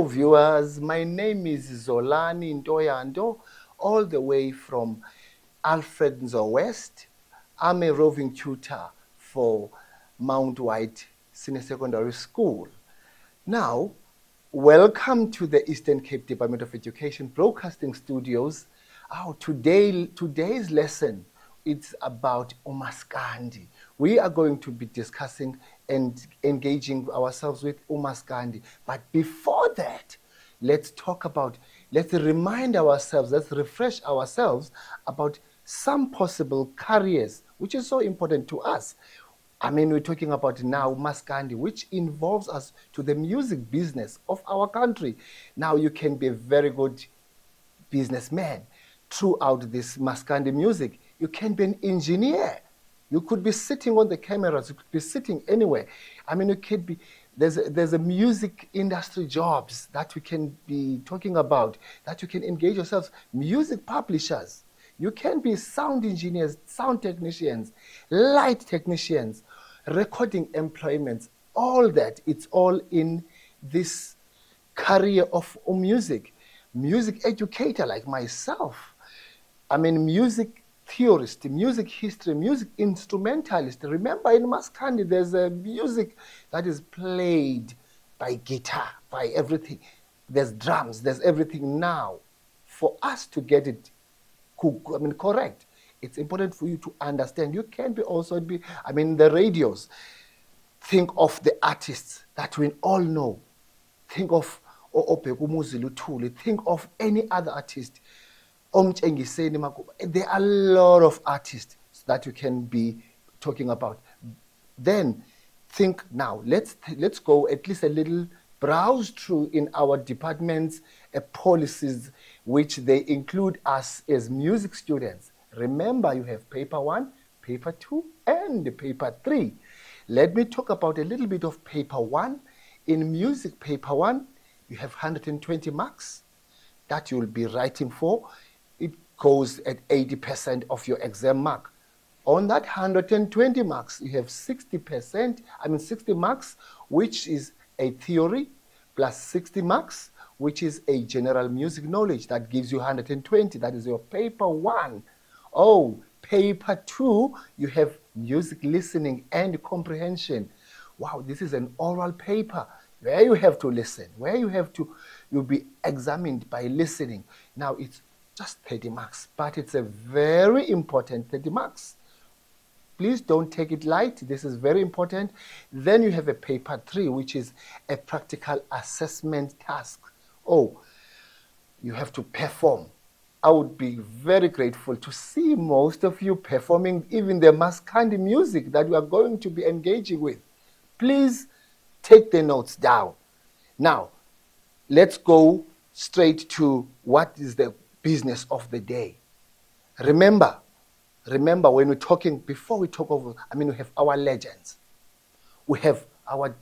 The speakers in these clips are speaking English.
viewers. My name is Zolani Ntoyando, all the way from Alfred Nzo West. I'm a roving tutor for Mount White Senior Secondary School. Now, welcome to the Eastern Cape Department of Education Broadcasting Studios. Today's lesson, it's about Maskandi. We are going to be discussing and engaging ourselves with Maskandi. But before that, let's remind ourselves, let's refresh ourselves about some possible careers, which is so important to us. I mean, we're talking about now Maskandi, which involves us to the music business of our country. Now, you can be a very good businessman throughout this Maskandi music. You can be an engineer. You could be sitting on the cameras. You could be sitting anywhere. I mean, you could be. There's a music industry jobs that we can be talking about, that you can engage yourselves. Music publishers. You can be sound engineers, sound technicians, light technicians, recording employments, all that. It's all in this career of music. Music educator like myself. I mean, music theorist, music history, music instrumentalist. Remember, in Maskandi, there's a music that is played by guitar, by everything. There's drums, there's everything now. For us to get it correct, it's important for you to understand. You can the radios. Think of the artists that we all know. Think of think of any other artist. There are a lot of artists that you can be talking about. Then think now, let's go at least a little browse through in our department's policies, which they include us as music students. Remember, you have paper 1, paper 2, and paper 3. Let me talk about a little bit of paper 1. In music paper 1, you have 120 marks that you'll be writing for. It goes at 80% of your exam mark. On that 120 marks, you have 60 marks, which is a theory, plus 60 marks, which is a general music knowledge. That gives you 120. That is your paper 1. Oh, paper 2, you have music listening and comprehension. Wow, this is an oral paper where you have to listen, you'll be examined by listening. Now, it's just 30 marks, but it's a very important 30 marks. Please don't take it light. This is very important. Then you have a paper 3, which is a practical assessment task. Oh, you have to perform. I would be very grateful to see most of you performing even the Maskandi music that we are going to be engaging with. Please take the notes down. Now, let's go straight to what is the business of the day. Remember when we're talking, before we talk over, we have our legends. We have our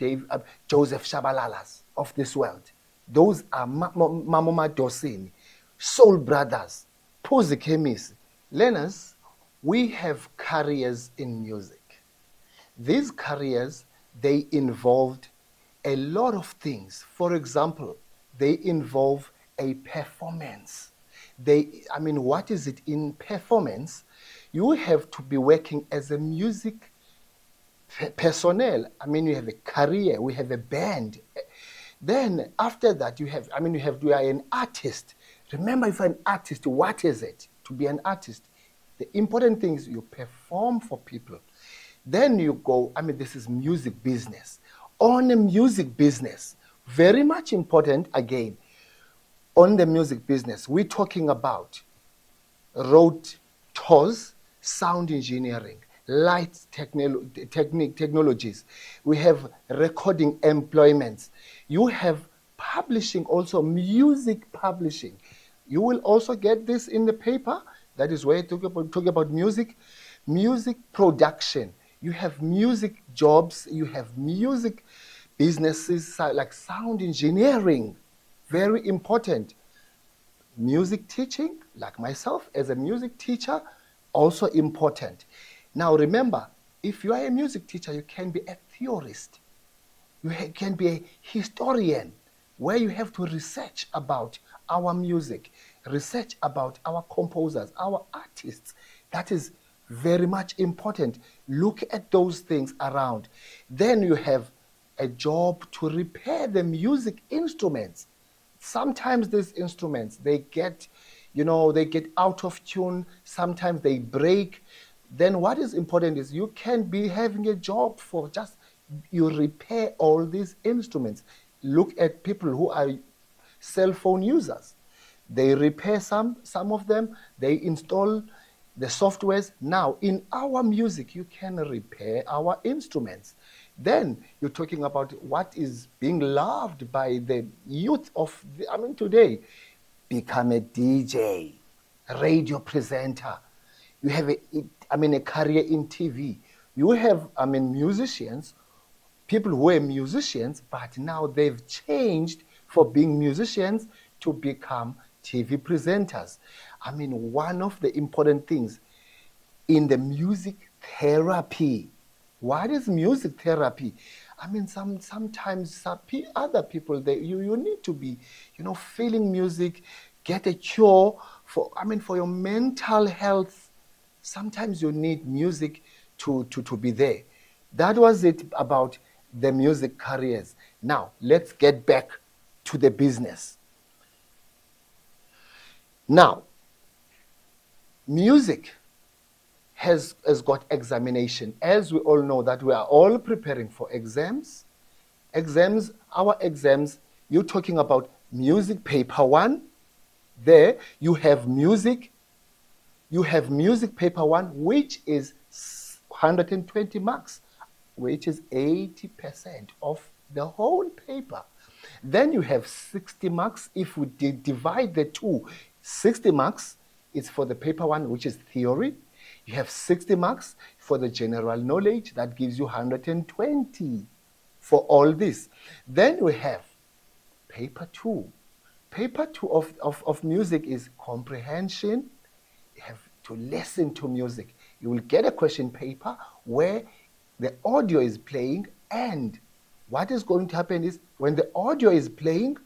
Joseph Shabalalas of this world. Those are Mamoma Dosini, Soul Brothers, Puzi Kemis. Learners, we have careers in music. These careers, they involved a lot of things. For example, they involve a performance. What is it in performance? You have to be working as a music personnel. You have a career, we have a band. Then after that, you are an artist. Remember, if you're an artist, what is it to be an artist? The important thing is you perform for people. Then you go, this is music business. On the music business, very much important again, on the music business, we're talking about road tours, sound engineering, light technologies. We have recording employments. You have publishing also, music publishing. You will also get this in the paper. That is where I talk about music production. You have music jobs. You have music businesses like sound engineering. Very important. Music teaching, like myself as a music teacher, also important. Now remember, if you are a music teacher, you can be a theorist. You can be a historian. where you have to research about our music, research about our composers, our artists. That is very much important. Look at those things around. Then you have a job to repair the music instruments. Sometimes these instruments, they get, they get out of tune. Sometimes they break. Then what is important is you can be having a job for just, you repair all these instruments. Look at people who are cell phone users. They repair some of them, they install the softwares. Now, in our music, you can repair our instruments. Then you're talking about what is being loved by the youth of, today. Become a DJ, a radio presenter. You have a career in TV. You have, musicians, people who are musicians, but now they've changed for being musicians to become TV presenters. One of the important things in the music therapy. What is music therapy? Sometimes other people, you need to be, feeling music, get a cure for your mental health. Sometimes you need music to be there. That was it about the music careers. Now, let's get back to the business. Now, music has got examination. As we all know that we are all preparing for exams. Our exams, you're talking about music paper 1. There you have music paper 1, which is 120 marks, which is 80% of the whole paper. Then you have 60 marks. If we divide the two, 60 marks is for the paper 1, which is theory. You have 60 marks for the general knowledge. That gives you 120 for all this. Then we have paper 2. Paper 2 of music is comprehension. You have to listen to music. You will get a question paper where the audio is playing, and what is going to happen is when the audio is playing,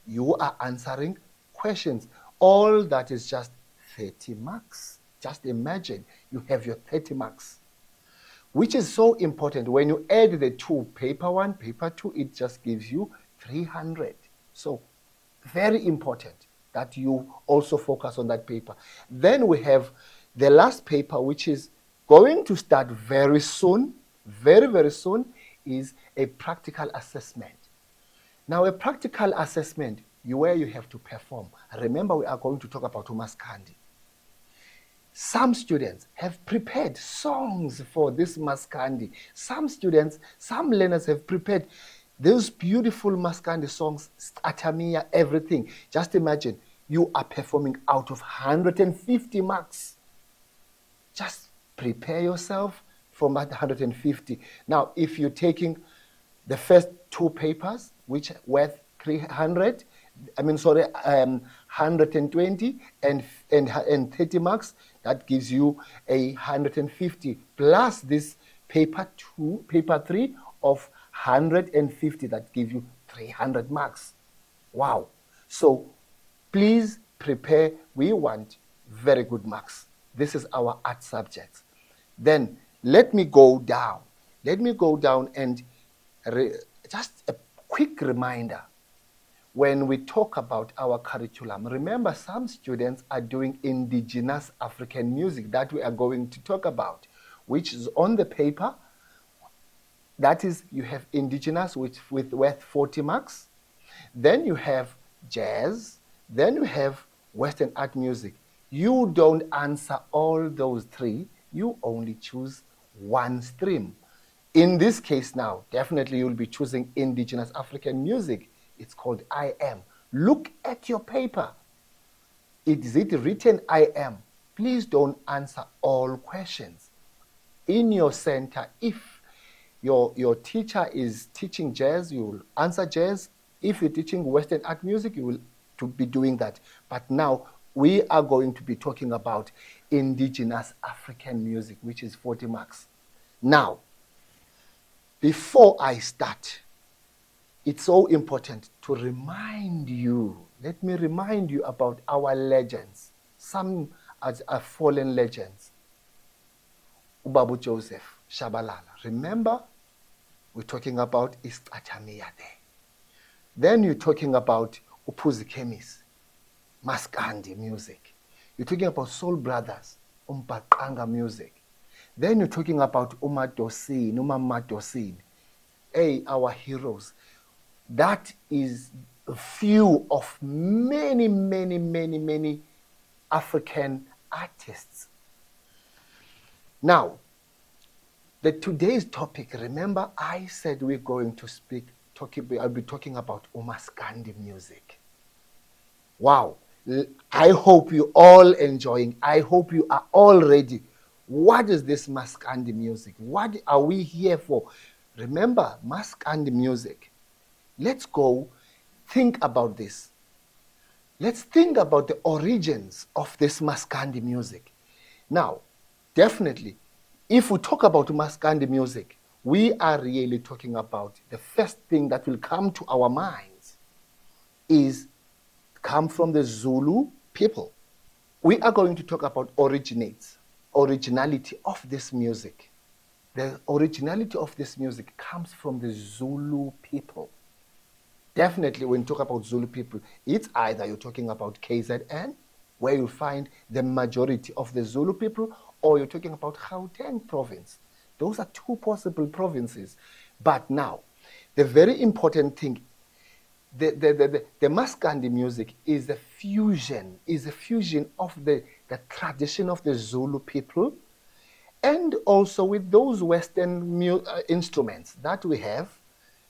you are answering questions. All that is just 30 marks. Just imagine you have your 30 marks, which is so important. When you add the two, paper 1, paper 2, it just gives you 300. So very important that you also focus on that paper. Then we have the last paper, which is going to start very soon, very, very soon, is a practical assessment. Now, a practical assessment, where you have to perform. Remember, we are going to talk about Maskandi. Some students have prepared songs for this Maskandi. Some learners have prepared those beautiful Maskandi songs, Atamia, everything. Just imagine, you are performing out of 150 marks. Just prepare yourself for that 150. Now, if you're taking the first two papers, which worth 120 and 30 marks, that gives you 150, plus this paper 3 of 150, that gives you 300 marks. Wow. So please prepare. We want very good marks. This is our art subjects. Then let me go down and just a quick reminder. When we talk about our curriculum, remember, some students are doing indigenous African music that we are going to talk about, which is on the paper. That is, you have indigenous with worth 40 marks. Then you have jazz. Then you have Western art music. You don't answer all those three. You only choose one stream. In this case now, definitely you'll be choosing indigenous African music. It's called IM. Look at your paper. Is it written IM? Please don't answer all questions. In your center, if your teacher is teaching jazz, you will answer jazz. If you're teaching Western art music, you will be doing that. But now we are going to be talking about indigenous African music, which is 40 marks. Now, before I start, it's so important to remind you, let me remind you about our legends. Some are fallen legends. Ubabu Joseph Shabalala. Remember, we're talking about Istatamiya there. Then you're talking about Uphuzi Chemis, Maskandi music. You're talking about Soul Brothers, Umbaqanga music. Then you're talking about Umamadosini. Hey, our heroes. That is a few of many, many, many, many African artists. Now, today's topic, remember I said we're going to I'll be talking about Maskandi music. Wow. I hope you all enjoying. I hope you are all ready. What is this Maskandi music? What are we here for? Remember, Maskandi music. Let's go think about this. Let's think about the origins of this Maskandi music. Now, definitely, if we talk about Maskandi music, we are really talking about the first thing that will come to our minds is come from the Zulu people. We are going to talk about originality of this music. The originality of this music comes from the Zulu people. Definitely, when you talk about Zulu people, it's either you're talking about KZN, where you find the majority of the Zulu people, or you're talking about Gauteng province. Those are two possible provinces. But now, the very important thing, the Maskandi music is a fusion of the tradition of the Zulu people, and also with those Western instruments that we have,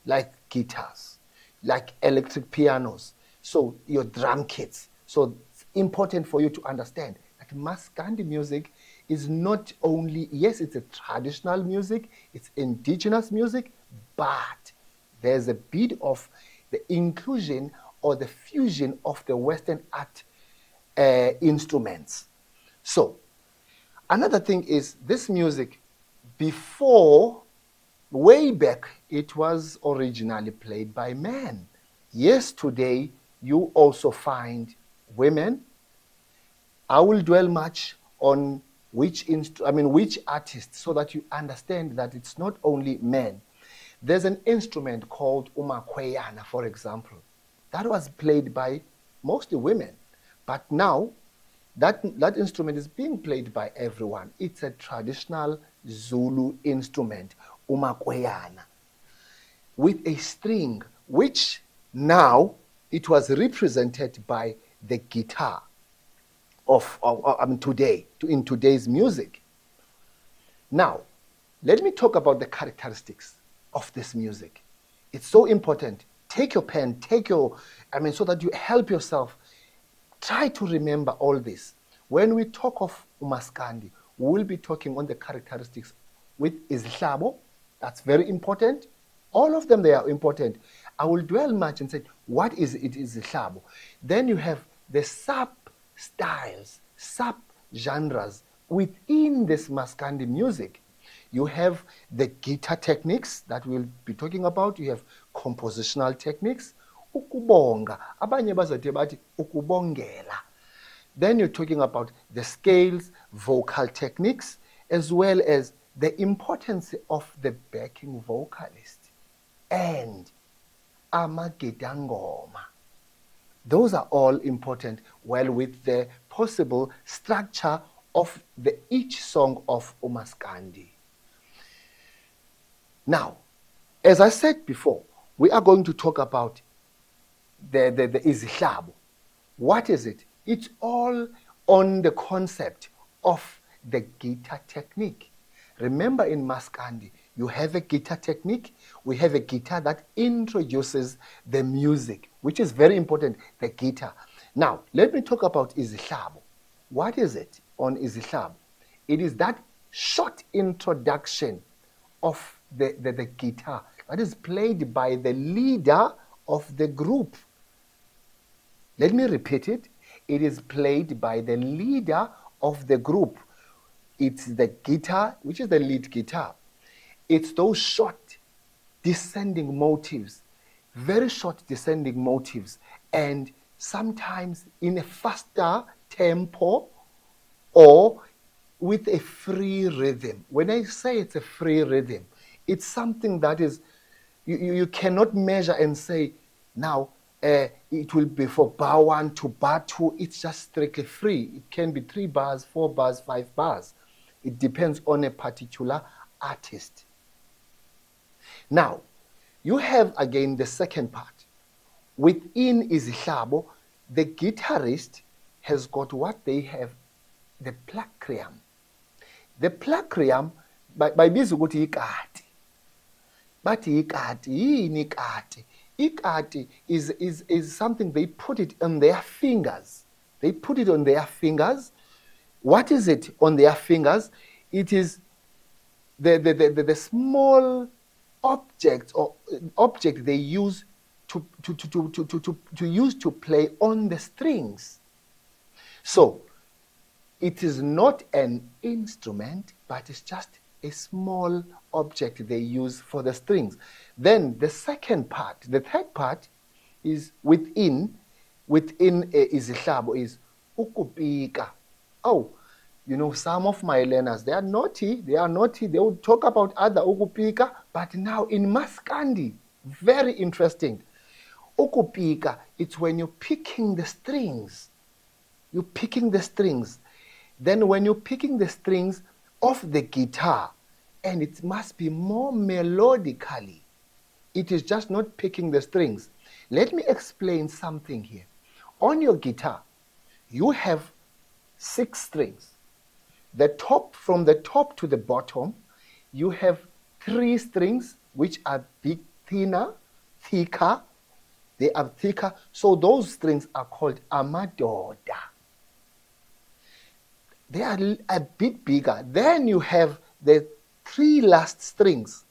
like guitars, like electric pianos, so your drum kits. So it's important for you to understand that Maskandi music is not only, yes, it's a traditional music, it's indigenous music, but there's a bit of the inclusion or the fusion of the Western art instruments. So, another thing is this music, before, way back, it was originally played by men. Yes, today you also find women. I will dwell much on which artist, so that you understand that it's not only men. There's an instrument called umakweyana, for example, that was played by mostly women, but now that instrument is being played by everyone. It's a traditional Zulu instrument, umakweyana, with a string, which now it was represented by the guitar in today's music. Now, let me talk about the characteristics of this music. It's so important. Take your pen, so that you help yourself. Try to remember all this. When we talk of Maskandi, we will be talking on the characteristics with Izihlabo. That's very important. All of them, they are important. I will dwell much and say, what is it, Izihlabo? Then you have the sub-styles, sub-genres within this Maskandi music. You have the guitar techniques that we'll be talking about. You have compositional techniques. Ukubonga. Abanye bazothi bathi ukubongela. Then you're talking about the scales, vocal techniques, as well as the importance of the backing vocalist and amagedangoma. Those are all important, well, with the possible structure of each song of Maskandi. Now, as I said before, we are going to talk about the Izihlabo. What is it? It's all on the concept of the guitar technique. Remember, in Maskandi, you have a guitar technique. We have a guitar that introduces the music, which is very important, the guitar. Now, let me talk about Izihlabo. What is it on Izihlabo? It is that short introduction of the guitar that is played by the leader of the group. Let me repeat it. It is played by the leader of the group. It's the guitar, which is the lead guitar. It's those short descending motives very short descending motives, and sometimes in a faster tempo or with a free rhythm. When I say it's a free rhythm, it's something that is, you cannot measure and say, now it will be for bar 1 to bar 2. It's just strictly free. It can be 3 bars, 4 bars, 5 bars. It depends on a particular artist. Now, you have again the second part. Within izihlabo, the guitarist has got what they have, the placrium. The placrium, bayibiza ukuthi ikati. Bathi ikati, yini ikati? Ikati is something they put it on their fingers. They put it on their fingers. What is it on their fingers? It is the small object or object they use to use to play on the strings. So it is not an instrument, but it's just a small object they use for the strings. Then the second part, the third part, is within izihlabo is ukupika. Oh, you know, some of my learners, they are naughty. They will talk about other ukupika, but now in Maskandi, very interesting. Ukupika, it's when you're picking the strings. You're picking the strings. Then when you're picking the strings of the guitar, and it must be more melodically. It is just not picking the strings. Let me explain something here. On your guitar, you have 6 strings. From the top to the bottom, you have 3 strings, which are thicker. They are thicker. So those strings are called amadoda. They are a bit bigger. Then you have the 3 last strings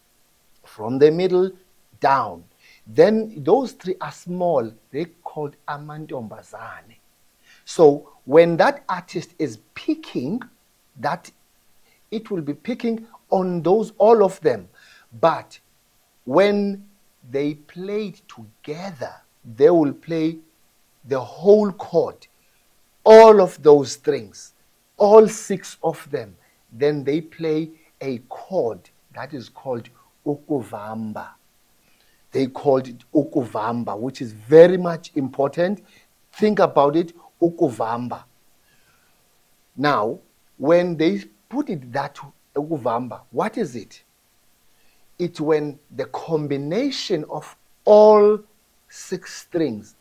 from the middle down. Then those 3 are small. They're called amantombazane. So when that artist is picking, that it will be picking on those, all of them. But when they play it together, they will play the whole chord, all of those strings, all 6 of them. Then they play a chord that is called ukuvamba. They called it ukuvamba, which is very much important. Think about it, ukuvamba. Now, when they put it that ukuvamba, what is it? It's when the combination of all 6 strings,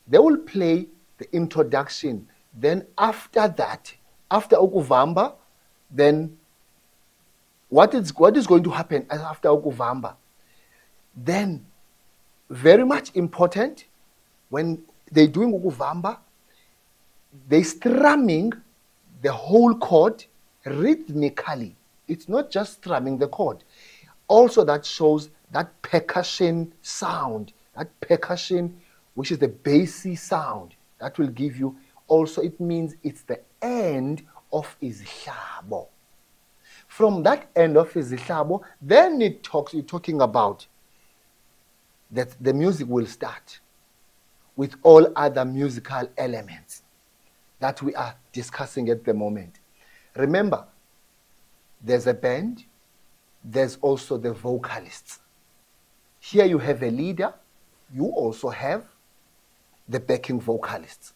they will play the introduction. Then after that, after ukuvamba, then what is going to happen after ukuvamba? Then, very much important, when they're doing ukuvamba, they're strumming the whole chord rhythmically. It's not just strumming the chord. Also, that shows that percussion sound, that percussion, which is the bassy sound, that will give you. Also, it means it's the end of izihlabo. From that end of izihlabo, then you're talking about that the music will start with all other musical elements that we are discussing at the moment. Remember, there's a band, there's also the vocalists. Here you have a leader, you also have the backing vocalists.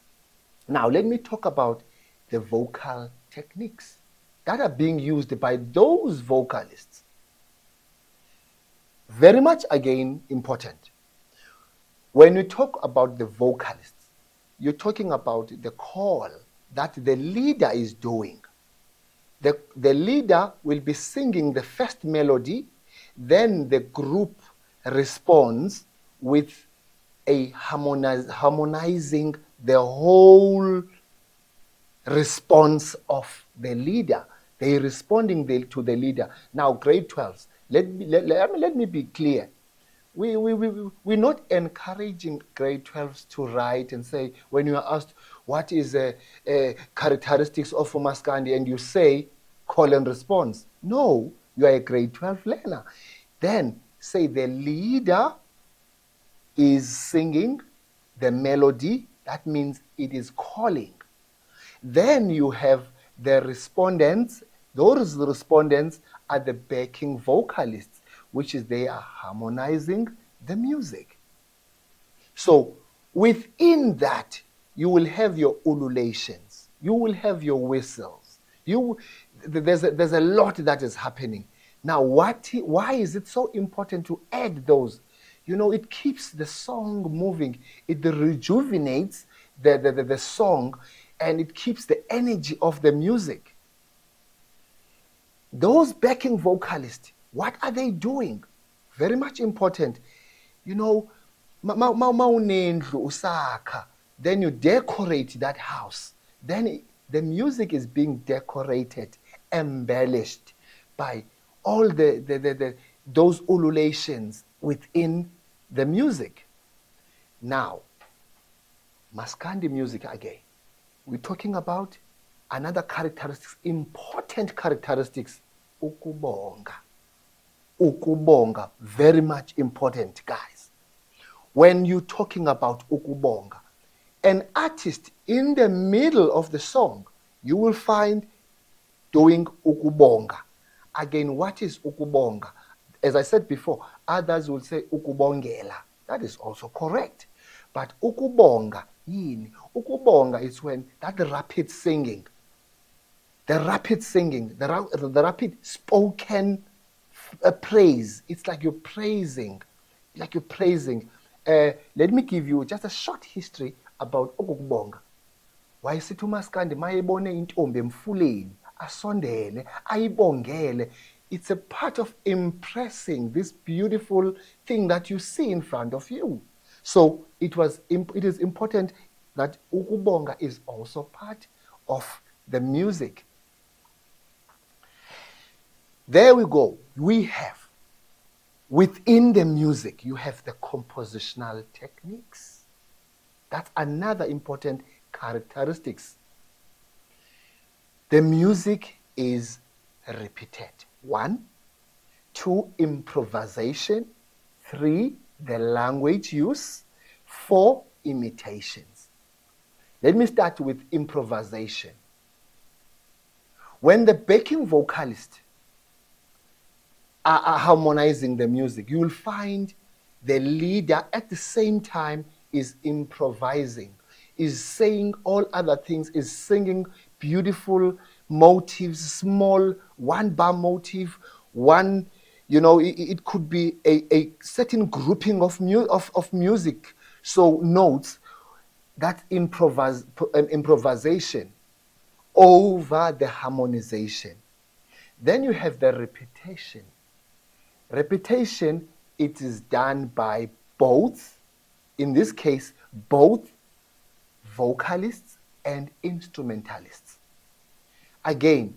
Now, let me talk about the vocal techniques that are being used by those vocalists. Very much, again, important. When you talk about the vocalists, you're talking about the call that the leader is doing. The leader will be singing the first melody, then the group responds with a harmonizing the whole response of the leader. They're responding to the leader. Now, grade 12s, let me be clear. We're not encouraging grade 12s to write and say, when you are asked, what is characteristics of a Maskandi, and you say, call and response. No, you are a grade 12 learner. Then say the leader is singing the melody. That means it is calling. Then you have the respondents. Those respondents are the backing vocalists, which is they are harmonizing the music. So within that, you will have your ululations. You will have your whistles. There's a lot that is happening. Now, why is it so important to add those? It keeps the song moving. It rejuvenates the song, and it keeps the energy of the music. Those backing vocalists, what are they doing? Very much important. Maunendlu usakha, then you decorate that house. Then the music is being decorated, embellished by all those ululations within the music. Now, Maskandi music again. We're talking about another characteristics, important characteristics, ukubonga. Ukubonga, very much important, guys. When you're talking about ukubonga, an artist in the middle of the song, you will find doing ukubonga. Again, what is ukubonga? As I said before, others will say ukubongela. That is also correct. But ukubonga, ukubonga is when that rapid singing, the rapid spoken praise. It's like you're praising. Let me give you just a short history about ukubonga. Wayesithi uMaskandi mayebone intombi emfuleni asondele ayibongele. It's a part of impressing this beautiful thing that you see in front of you. So it is important that ukubonga is also part of the music. There we go. We have, within the music, you have the compositional techniques. That's another important characteristics. The music is repeated. 1, 2, improvisation. 3, the language use. 4, imitations. Let me start with improvisation. When the backing vocalist are harmonizing the music, you will find the leader at the same time is improvising, is saying all other things, is singing beautiful motives, small one-bar motive, one, it could be a certain grouping of music, so notes, that improvisation over the harmonization. Then you have the repetition. Repetition, it is done by both, in this case, both vocalists and instrumentalists. Again,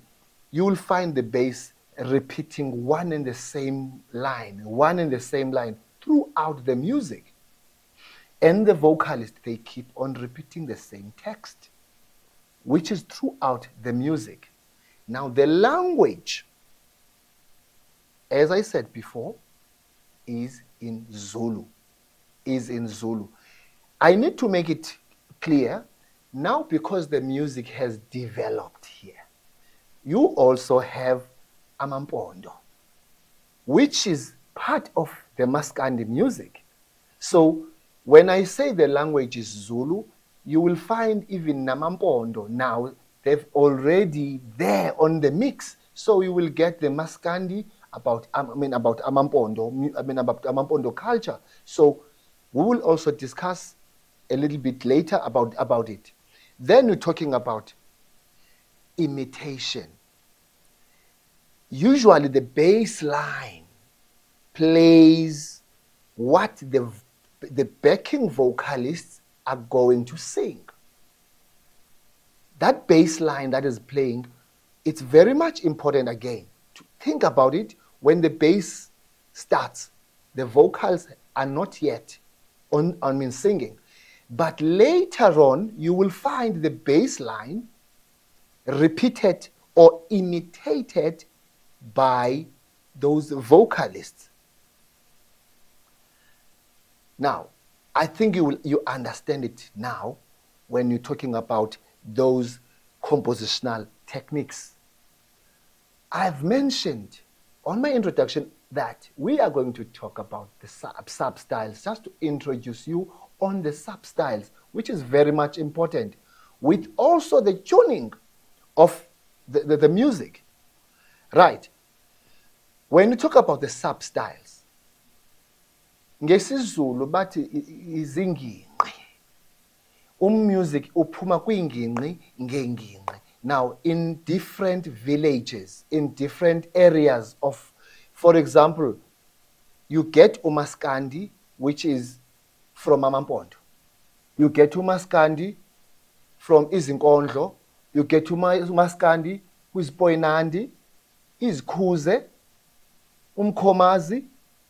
you will find the bass repeating one and the same line throughout the music. And the vocalist, they keep on repeating the same text, which is throughout the music. Now, the language, as I said before, is in Zulu. I need to make it clear now, because the music has developed here. You also have Amampondo, which is part of the Maskandi music. So when I say the language is Zulu, you will find even Namampondo now, they've already there on the mix. So you will get the Maskandi about Amampondo culture. So we will also discuss a little bit later about it. Then we're talking about imitation. Usually the bass line plays what the backing vocalists are going to sing. That bass line that is playing, it's very much important again to think about it. When the bass starts, the vocals are not yet singing. But later on, you will find the bass line repeated or imitated by those vocalists. Now, I think you understand it now when you're talking about those compositional techniques. I've mentioned on my introduction that we are going to talk about the sub-styles, just to introduce you on the sub-styles, which is very much important, with also the tuning of the music. Right. When you talk about the sub-styles, ngesizulu bathi izinginqi. Music uphuma kwinginqi ngenginqi. Now, in different villages, in different areas of, for example, you get umaskandi, which is from Amampondo. You get umaskandi from Izinkondlo. You get umaskandi who is Poinandi, Izikhuze, Umkhomazi,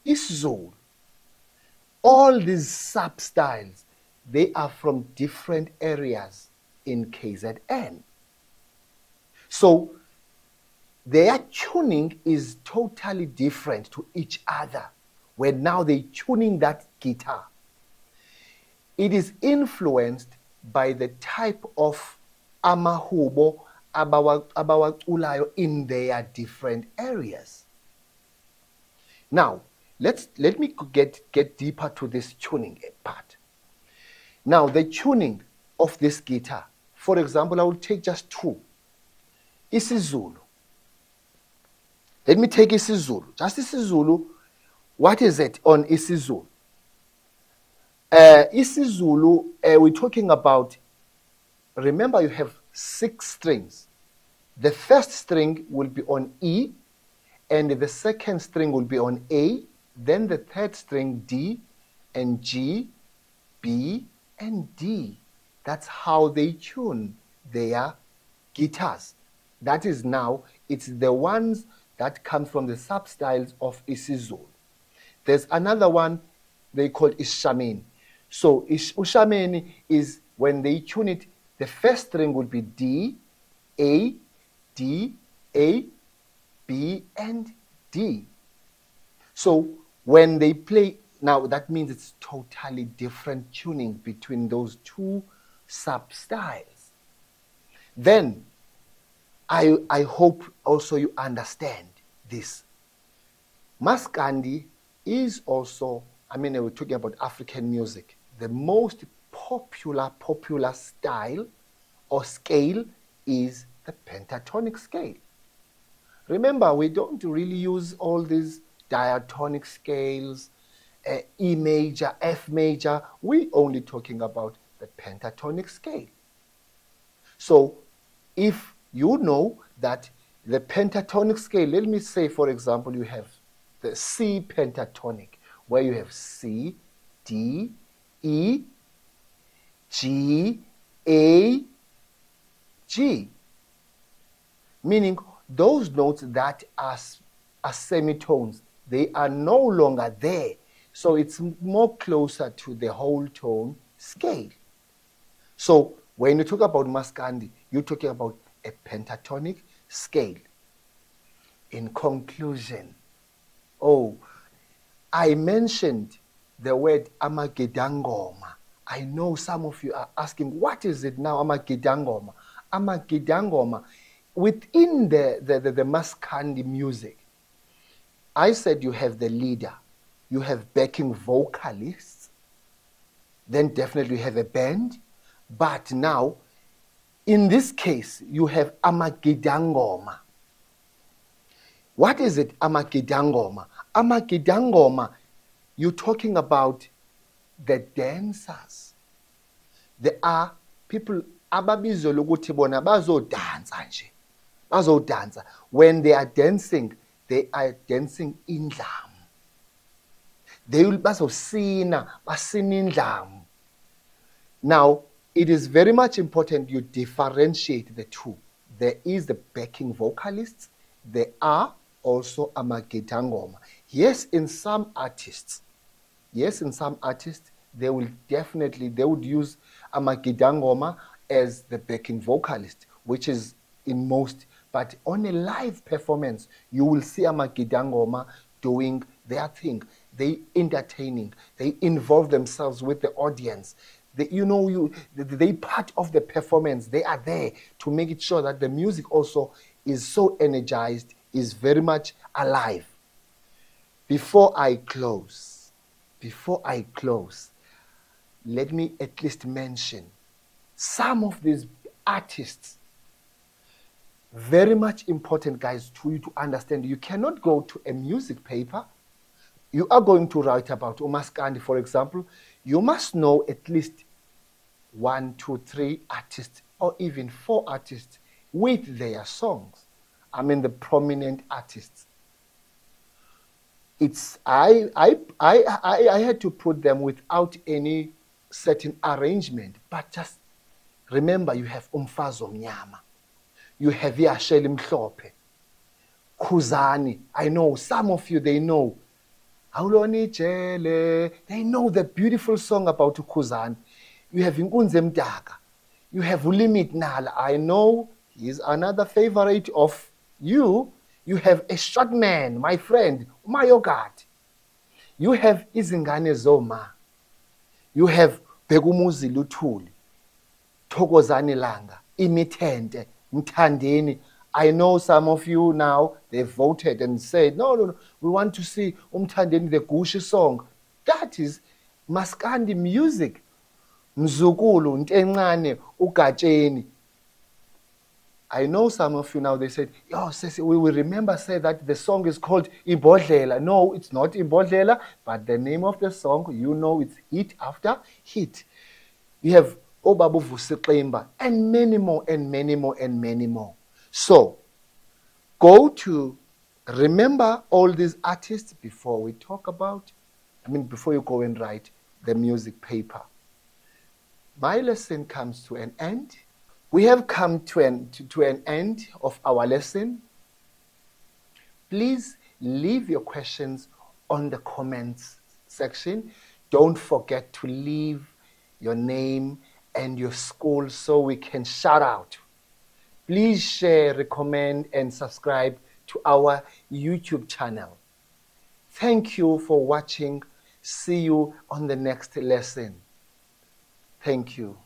isiZulu. All these sub-styles, they are from different areas in KZN. So their tuning is totally different to each other. When now they're tuning that guitar, it is influenced by the type of amahubo abawaculayo in their different areas. Now, let me get deeper to this tuning part. Now, the tuning of this guitar, for example, I will take just two. isiZulu. Let me take isiZulu. Just isiZulu. What is it on isiZulu? isiZulu, we're talking about, remember you have 6 strings. The first string will be on E, and the second string will be on A, then the third string D, and G, B, and D. That's how they tune their guitars. That is now, it's the ones that come from the sub-styles of isiZulu. There's another one they call Ishameni. So Ushameni is when they tune it, the first string will be D, A, D, A, B, and D. So when they play, now that means it's totally different tuning between those two sub-styles. Then, I hope also you understand this. Maskandi is also, we're talking about African music. The most popular style or scale is the pentatonic scale. Remember, we don't really use all these diatonic scales, E major, F major. We're only talking about the pentatonic scale. So if you know that the pentatonic scale, let me say, for example, you have the C pentatonic, where you have C, D, E, G, A, G. Meaning those notes that are semitones, they are no longer there. So it's more closer to the whole tone scale. So when you talk about Maskandi, you're talking about a pentatonic scale. In conclusion, I mentioned the word amagidangoma. I know some of you are asking, what is it now, amagidangoma? Amagidangoma, within the Maskandi music, I said you have the leader, you have backing vocalists, then definitely you have a band, but now, in this case, you have amagidangoma. What is it, amagidangoma? Amagidangoma, you're talking about the dancers. There are people ababizwa ukuthi bona bazodansa nje. Bazodansa. When they are dancing indlamu. They will basina indlamu. Now, it is very much important you differentiate the two. There is the backing vocalists. There are also amagidangoma. Yes, in some artists, they would use amagidangoma as the backing vocalist, which is in most, but on a live performance, you will see amagidangoma doing their thing. They entertaining. They involve themselves with the audience. They part of the performance. They are there to make it sure that the music also is so energized, is very much alive. Before I close, let me at least mention some of these artists. Very much important, guys, to you to understand. You cannot go to a music paper. You are going to write about Maskandi, for example. You must know at least 1, 2, 3 artists, or even 4 artists with their songs. I mean, the prominent artists. I had to put them without any certain arrangement, but just remember, you have Umfazo Mnyama, you have Yasheli Mhlophe, Khuzani. I know some of you, they know. They know the beautiful song about Khuzani. You have Inkunze Mdaka. You have Ulimit Nala. I know he's another favorite of you. You have a short man, my friend, Umayogat. You have Izingane Zoma. You have Begumuzi Luthuli, Thokozani Langa, Imitente, Mthandeni. I know some of you now, they voted and said, no, we want to see Umthandeni, the Gushi song. That is Maskandi music. Mzukulu, Ntencane, Ugatsheni. I know some of you now, they said, we will remember, say that the song is called Ibodlela. No, it's not Ibodlela, but the name of the song, you know, it's hit after hit. We have Obabu Vusiklemba, and many more, and many more, and many more. So, remember all these artists before we talk about, before you go and write the music paper. My lesson comes to an end. We have come to an end of our lesson. Please leave your questions on the comments section. Don't forget to leave your name and your school so we can shout out. Please share, recommend, and subscribe to our YouTube channel. Thank you for watching. See you on the next lesson. Thank you.